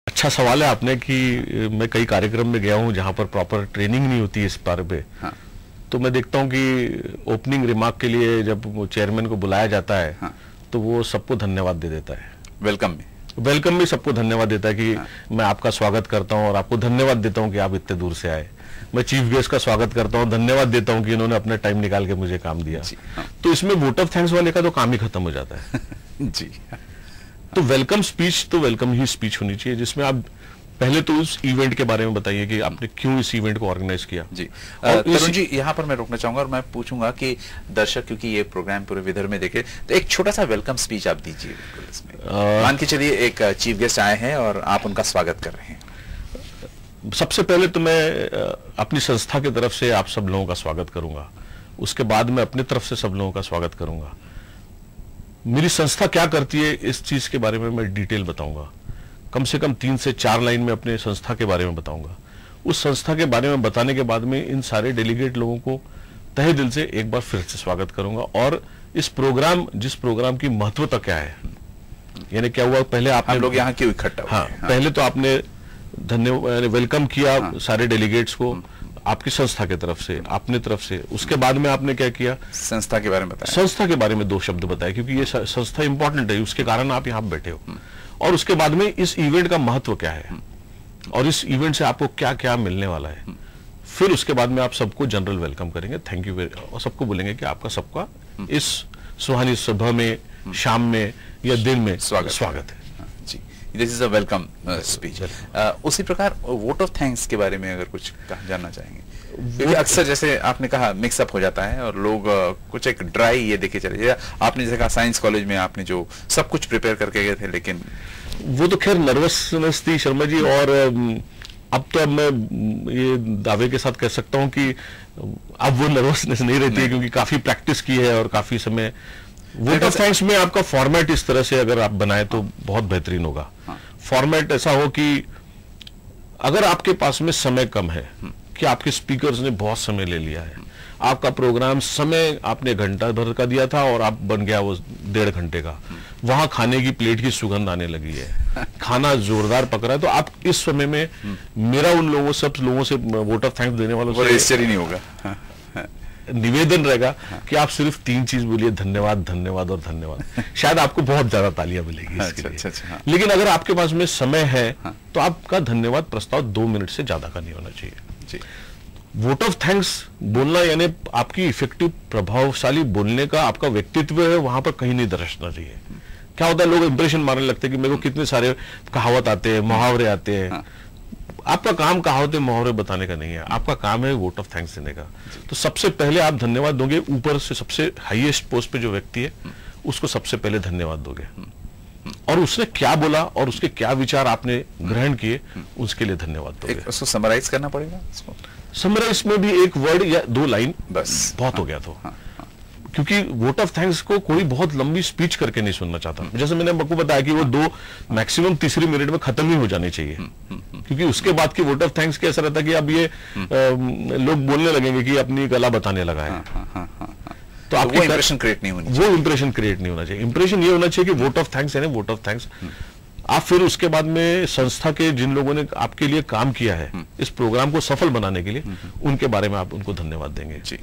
अच्छा सवाल है आपने कि मैं कई कार्यक्रम में गया हूं जहां पर प्रॉपर ट्रेनिंग नहीं होती इस बारे में। हाँ। तो मैं देखता हूं कि ओपनिंग रिमार्क के लिए जब चेयरमैन को बुलाया जाता है, हाँ। तो वो सबको धन्यवाद दे देता है। वेलकम में सबको धन्यवाद देता है कि मैं आपका स्वागत करता हूं और आपको धन्यवाद देता हूं कि आप इतने दूर से आए। मैं चीफ गेस्ट का स्वागत करता हूं, धन्यवाद देता हूं कि इन्होंने अपना टाइम निकाल के मुझे काम दिया। हाँ। तो इसमें वोट ऑफ थैंक्स वाले का तो काम ही खत्म हो जाता है। जी। तो वेलकम स्पीच तो वेलकम ही स्पीच होनी चाहिए, जिसमें आप पहले तो उस इवेंट के बारे में बताइए कि आपने क्यों इस इवेंट को ऑर्गेनाइज किया। जी तरुण जी, यहाँ पर मैं रोकना चाहूंगा और मैं पूछूंगा कि दर्शक क्योंकि ये प्रोग्राम पूरे विदर्भ में देखे, तो एक छोटा सा वेलकम स्पीच आप दीजिए। इसमें मान के चलिए एक चीफ गेस्ट आए हैं और आप उनका स्वागत कर रहे हैं। सबसे पहले तो मैं अपनी संस्था की तरफ से आप सब लोगों का स्वागत करूंगा, उसके बाद मैं अपनी तरफ से सब लोगों का स्वागत करूंगा। मेरी संस्था क्या करती है इस चीज के बारे में मैं डिटेल बताऊंगा। कम से कम 3 से 4 लाइन में अपने संस्था के बारे में बताऊंगा। उस संस्था के बारे में बताने के बाद में इन सारे डेलीगेट लोगों को तहे दिल से एक बार फिर से स्वागत करूंगा और इस प्रोग्राम, जिस प्रोग्राम की महत्वता क्या है, यानी क्या हुआ, पहले आपने लोग यहाँ क्यों इकट्ठा हुए। हाँ, पहले तो आपने धन्यवाद वेलकम किया सारे डेलीगेट्स को आपकी संस्था की तरफ से, अपनी तरफ से। उसके बाद में आपने क्या किया, संस्था के बारे में बताया। संस्था के बारे में 2 शब्द बताए, क्योंकि ये संस्था इंपॉर्टेंट है, उसके कारण आप यहाँ बैठे हो। और उसके बाद में इस इवेंट का महत्व क्या है और इस इवेंट से आपको क्या क्या मिलने वाला है। फिर उसके बाद में आप सबको जनरल वेलकम करेंगे, थैंक यू और सबको बोलेंगे कि आपका सबका इस सुहानी सुबह में, शाम में या दिन में स्वागत है। जी, this is a welcome speech. उसी प्रकार वोट ऑफ थैंक्स के बारे में अगर कुछ जानना चाहेंगे, क्योंकि अक्सर जैसे आपने कहा मिक्सअप हो जाता है और लोग कुछ एक ड्राई ये देखे चले। आपने जैसे कहा साइंस कॉलेज में आपने जो सब कुछ प्रिपेयर करके गए थे, लेकिन वो तो खैर नर्वसनेस थी शर्मा जी। और अब तो अब मैं ये दावे के साथ कह सकता हूं कि अब वो नर्वसनेस नहीं रहती है, क्योंकि काफी प्रैक्टिस की है और काफी समय। वोट ऑफ थैंक्स में आपका फॉर्मेट इस तरह से अगर आप बनाए तो बहुत बेहतरीन होगा। फॉर्मेट ऐसा हो कि अगर आपके पास में समय कम है, कि आपके स्पीकर्स ने बहुत समय ले लिया है, आपका प्रोग्राम समय आपने घंटा भर का दिया था और आप बन गया वो 1.5 घंटे का, वहां खाने की प्लेट की सुगंध आने लगी है, खाना जोरदार पक रहा है, तो आप इस समय में मेरा उन लोगों सब लोगों से वोट ऑफ थैंक्स देने वालों से नहीं होगा, निवेदन रहेगा कि आप सिर्फ 3 चीज बोलिए, धन्यवाद, धन्यवाद और धन्यवाद। शायद आपको बहुत ज्यादा तालियां मिलेगी इसके लिए। अच्छा। लेकिन अगर आपके पास में समय है तो आपका धन्यवाद प्रस्ताव 2 मिनट से ज्यादा का नहीं होना चाहिए। जी। वोट ऑफ थैंक्स बोलना यानी आपकी इफेक्टिव, प्रभावशाली बोलने का आपका व्यक्तित्व है, वहां पर कहीं नहीं दर्शना चाहिए। क्या होता है, लोग इंप्रेशन मारने लगते हैं कि मेरे को कितने सारे कहावत आते हैं, मुहावरे आते हैं। आपका काम कहावतें मुहावरे बताने का नहीं है, आपका काम है वोट ऑफ थैंक्स देने का। तो सबसे पहले आप धन्यवाद दोगे, ऊपर से सबसे हाईएस्ट पोस्ट पे जो व्यक्ति है उसको सबसे पहले धन्यवाद दोगे, और उसने क्या बोला और उसके क्या विचार आपने ग्रहण किए उसके लिए धन्यवाद दोगे। उसको समराइज करना पड़ेगा। समराइज में भी 1 वर्ड या 2 लाइन बस बहुत हो गया। तो क्योंकि वोट ऑफ थैंक्स को कोई बहुत लंबी स्पीच करके नहीं सुनना चाहता। जैसे मैंने आपको बताया कि वो 2 मैक्सिमम तीसरी मिनट में खत्म ही हो जाने चाहिए, क्योंकि उसके बाद की वोट ऑफ थैंक्स के ऐसा रहता है कि अब ये लोग बोलने लगेंगे कि अपनी कला बताने लगा है। तो आपकी इंप्रेशन क्रिएट नहीं होनी चाहिए। वो इंप्रेशन क्रिएट नहीं होना चाहिए। इंप्रेशन ये होना चाहिए कि वोट ऑफ थैंक्स है, वोट ऑफ थैंक्स। आप फिर उसके बाद में संस्था के जिन लोगों ने आपके लिए काम किया है इस प्रोग्राम को सफल बनाने के लिए, उनके बारे में आप उनको धन्यवाद देंगे। जी।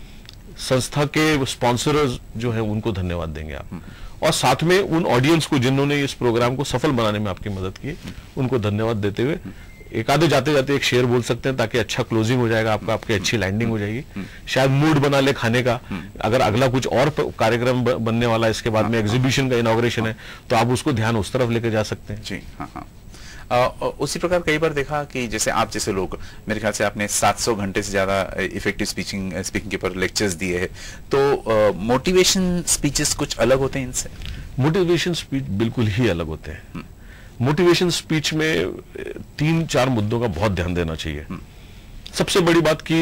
संस्था के स्पॉन्सर्स जो है उनको धन्यवाद देंगे आप, और साथ में उन ऑडियंस को जिन्होंने इस प्रोग्राम को सफल बनाने में आपकी मदद की, उनको धन्यवाद देते हुए एक आधे जाते जाते एक शेर बोल सकते हैं, ताकि अच्छा क्लोजिंग हो जाएगा आपका, आपकी अच्छी लैंडिंग हो जाएगी। शायद मूड बना ले खाने का, अगर अगला कुछ और कार्यक्रम बनने वाला है, इसके बाद में एग्जीबिशन का इनॉग्रेशन है, तो आप उसको ध्यान उस तरफ लेके जा सकते हैं। जी हाँ। उसी प्रकार कई बार देखा कि जैसे आप जैसे लोग, मेरे ख्याल से आपने 700 घंटे से ज्यादा इफेक्टिव स्पीकिंग के ऊपर लेक्चर्स दिए हैं, तो मोटिवेशन स्पीचेस कुछ अलग होते हैं इनसे? मोटिवेशन स्पीच बिल्कुल ही अलग होते हैं। मोटिवेशन स्पीच में 3-4 मुद्दों का बहुत ध्यान देना चाहिए। सबसे बड़ी बात कि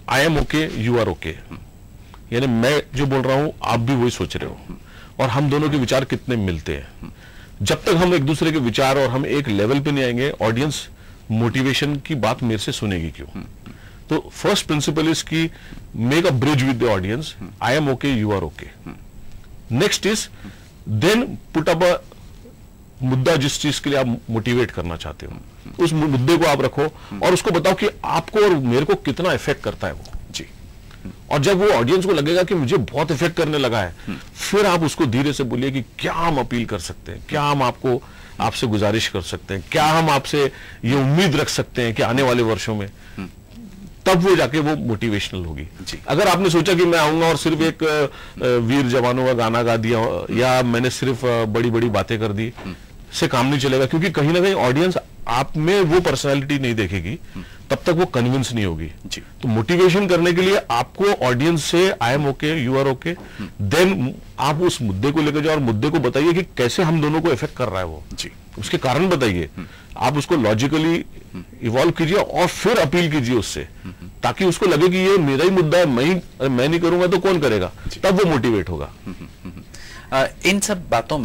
I am okay, you are okay, यानी मैं जो बोल रहा हूं आप भी वही सोच रहे हो, और हम दोनों के विचार कितने मिलते हैं। जब तक हम एक दूसरे के विचार और हम एक लेवल पे नहीं आएंगे, ऑडियंस मोटिवेशन की बात मेरे से सुनेगी क्यों। तो फर्स्ट प्रिंसिपल इज की make a bridge with the audience, I am okay, you are okay. Next is then put up a मुद्दा जिस चीज के लिए आप मोटिवेट करना चाहते हो, उस मुद्दे को आप रखो और उसको बताओ कि आपको और मेरे को कितना इफेक्ट करता है वो जी। और जब वो ऑडियंस को लगेगा कि मुझे बहुत इफेक्ट करने लगा है, फिर आप उसको धीरे से बोलिए कि क्या हम अपील कर सकते हैं, क्या हम आपसे गुजारिश कर सकते हैं, क्या हम आपसे ये उम्मीद रख सकते हैं कि आने वाले वर्षों में, तब वो जाके वो मोटिवेशनल होगी। अगर आपने सोचा कि मैं आऊंगा और सिर्फ एक वीर जवानों का गाना गा दिया या मैंने सिर्फ बड़ी बड़ी बातें कर दी, से काम नहीं चलेगा, क्योंकि कहीं ना कहीं ऑडियंस आप में वो पर्सनालिटी नहीं देखेगी, तब तक वो कन्विंस नहीं होगी। तो मोटिवेशन करने के लिए आपको ऑडियंस से I am okay, you are okay, then आप उस मुद्दे को लेकर जाओ और मुद्दे को बताइए कि कैसे हम दोनों को इफेक्ट कर रहा है वो जी। उसके कारण बताइए, आप उसको लॉजिकली इवॉल्व कीजिए और फिर अपील कीजिए उससे, ताकि उसको लगे कि ये मेरा ही मुद्दा है, मैं नहीं करूंगा तो कौन करेगा, तब वो मोटिवेट होगा। इन सब बातों में